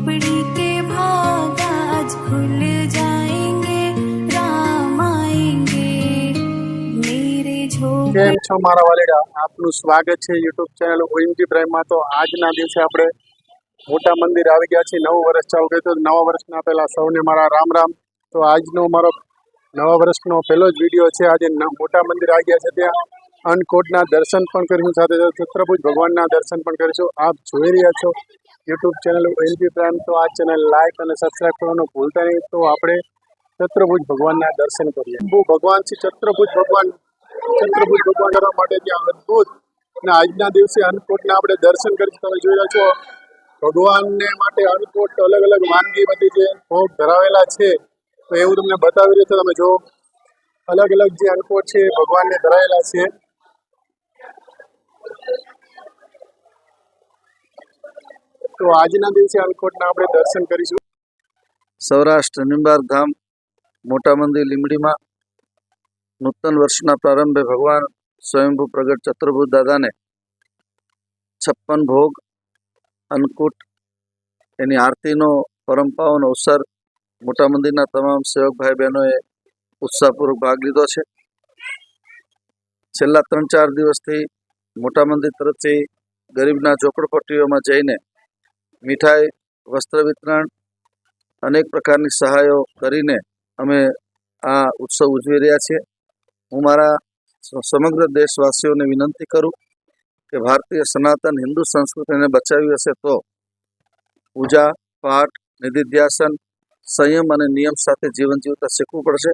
झोपड़ी के भाग आज खुल जाएंगे, राम आएंगे मेरे झोपड़ी। કેમ છો મારા વાલીડા, આપનું સ્વાગત છે યુટ્યુબ ચેનલ ઓએમજી પ્રાઇમમાં। તો આજના દિવસે આપણે મોટા મંદિર આવી ગયા છીએ। નવું વર્ષ ચાલુ કર્યું તો નવા વર્ષના પહેલા સૌને મારા રામ રામ। તો આજનો મારો નવા વર્ષનો પહેલો જ વિડીયો છે। આજે મોટા મંદિર આવી ગયા છે, ત્યાં અન્નકૂટના દર્શન પણ કરીશું, સાથે સાથે છત્રભુજ ભગવાનના દર્શન પણ કરીશું। આપ જોઈ રહ્યા છો યુટ્યુબ ચેનલ ઓએમજી પ્રાઇમ, તો આ ચેનલ લાઇક અને સબસ્ક્રાઈબ કરવાનું ભૂલતા નહીં। તો આપણે છત્રભુજ ભગવાનના દર્શન કરીએ। ભગવાન છે છત્રભુજ ભગવાન કરવા માટે ત્યાં અદ્ભુત અને આજના દિવસે અન્નકૂટના આપણે દર્શન કરીશું। તમે જોઈ રહ્યા છો ભગવાનને માટે અન્નકૂટ અલગ અલગ વાનગી બધી જે ભોગ ધરાવેલા છે, તો એવું તમને બતાવી રહ્યું છે। તમે જો અલગ અલગ જે અન્નકૂટ છે ભગવાનને ધરાયેલા છે। તો આજના દિવસે અન્નકૂટના આપણે દર્શન કરીશું। સૌરાષ્ટ્ર નિંબાર ધામ મોટા મંદિર લીંબડીમાં નૂતન વર્ષના પ્રારંભે ભગવાન સ્વયંભૂ પ્રગટ ચતુર્ભુજ દાદાને 56 ભોગ અન્નકૂટ એની આરતીનો પરમ પાવન અવસર મોટા મંદિરના તમામ સેવક ભાઈ બહેનોએ ઉત્સાહપૂર્વક ભાગ લીધો છે। છેલ્લા 3-4 દિવસથી મોટા મંદિર તરફથી ગરીબના ઝોપડપટ્ટીઓમાં જઈને મીઠાઈ, વસ્ત્ર વિતરણ, અનેક પ્રકારની સહાયો કરીને અમે આ ઉત્સવ ઉજવી રહ્યા છીએ। હું મારા સમગ્ર દેશવાસીઓને વિનંતી કરું કે ભારતીય સનાતન હિન્દુ સંસ્કૃતિને બચાવી હશે તો પૂજા પાઠ, નિધિધ્યાસન, સંયમ અને નિયમ સાથે જીવન જીવતા શીખવું પડશે।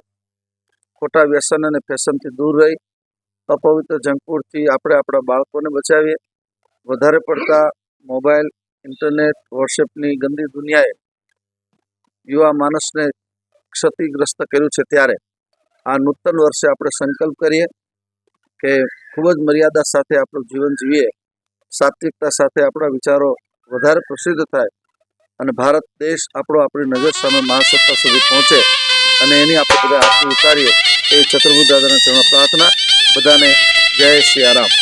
ખોટા વ્યસન અને ફેશનથી દૂર રહી અપવિત્ર જંકફૂડથી આપણે આપણા બાળકોને બચાવીએ। વધારે પડતા મોબાઈલ, ઇન્ટરનેટ, વોટ્સએપની ગંદી દુનિયાએ યુવા માણસને ક્ષતિગ્રસ્ત કર્યું છે, ત્યારે આ નૂતન વર્ષે આપણે સંકલ્પ કરીએ કે ખૂબ જ મર્યાદા સાથે આપણું જીવન જીવીએ, સાત્વિકતા સાથે આપણા વિચારો વધારે પ્રસિદ્ધ થાય અને ભારત દેશ આપણો આપણી નજર સામે મહાસત્તા સુધી પહોંચે અને એની આપણે બધા આરતી ઉતારીએ એ ચતુર્ભુજ દાદાના ચરણમાં પ્રાર્થના। બધાને જય સિયારામ।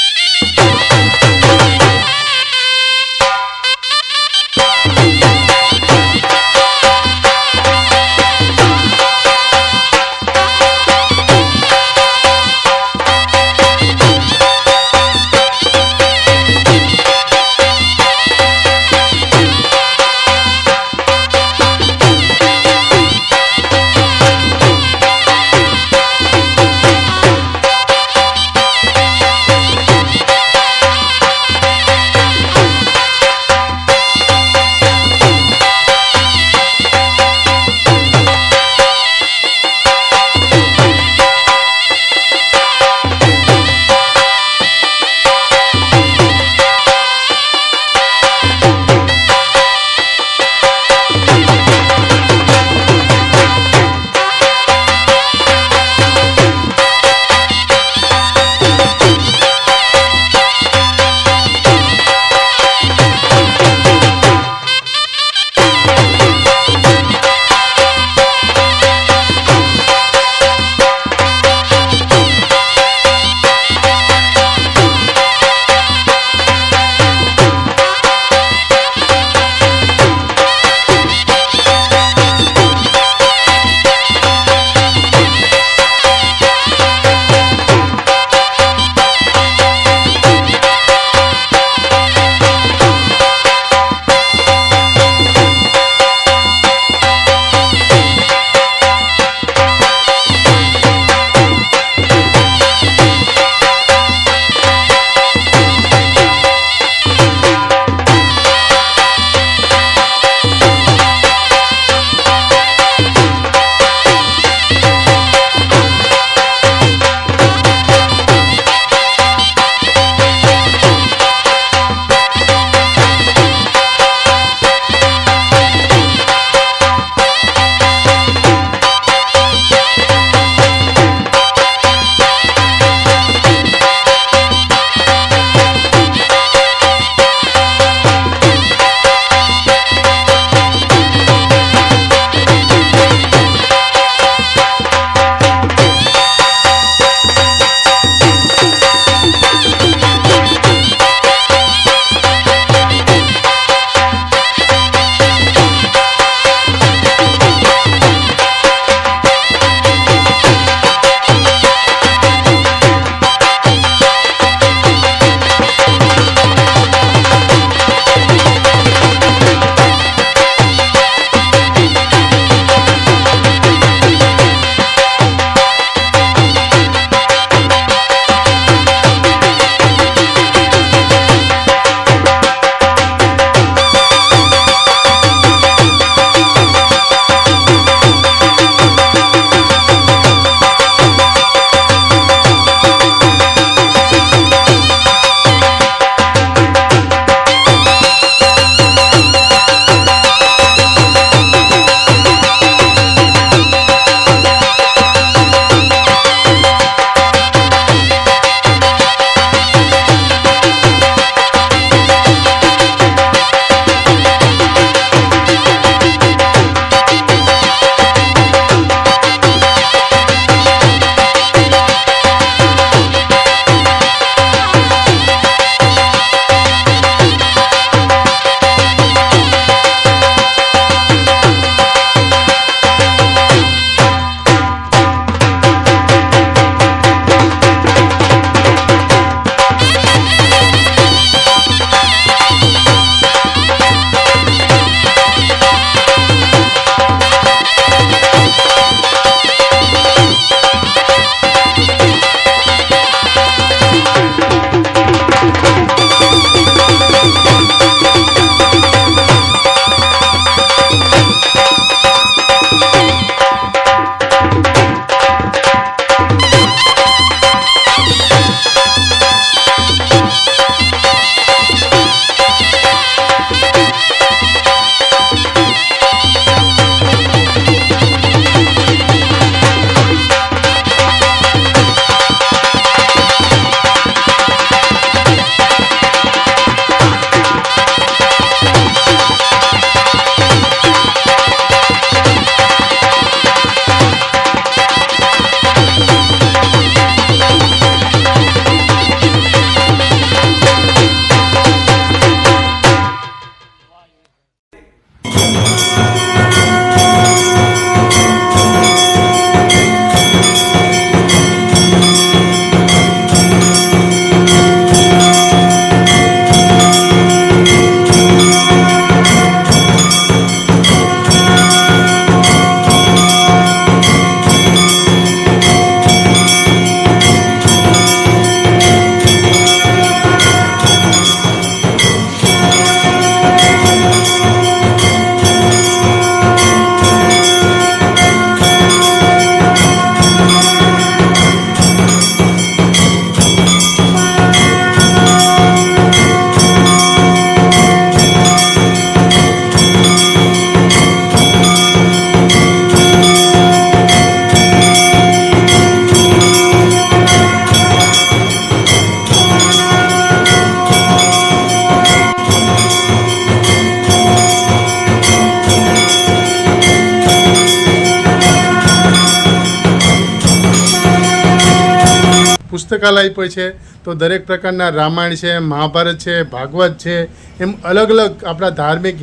પુસ્તકાલય પણ છે. તો દરેક પ્રકારના રામાયણ છે, મહાભારત છે, ભાગવત છે, એમ અલગ અલગ આપણા ધાર્મિક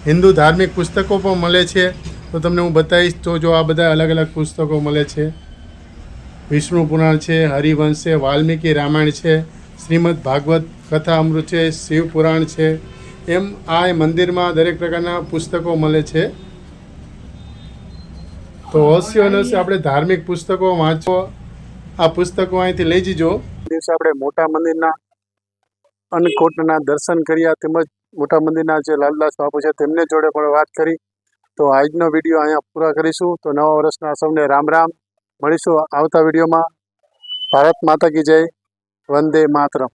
હિન્દુ ધાર્મિક પુસ્તકો પણ મળે છે. તો તમને હું બતાવીશ. તો જો આ બધા અલગ અલગ પુસ્તકો મળે છે. વિષ્ણુ પુરાણ છે, હરિવંશ છે, વાલ્મીકી રામાયણ છે, શ્રીમદ ભાગવત કથા અમૃત છે, શિવ પુરાણ છે. એમ આ મંદિરમાં દરેક પ્રકારના પુસ્તકો મળે છે. તો અવશ્ય અવશ્ય આપણે ધાર્મિક પુસ્તકો વાંચો. આ પુસ્તકો અહીંથી લઈ જજો. દિવસે આપણે મોટા મંદિરના અન્નકૂટના દર્શન કર્યા, તેમજ મોટા મંદિરના જે લાલદાસ બાપુ છે તેમને જોડે પણ વાત કરી. તો આજનો વિડીયો અહીંયા પૂરા કરીશું. તો નવા વર્ષના સૌને રામ રામ. મળીશું આવતા વિડીયોમાં. ભારત માતા કી જય. વંદે માતરમ.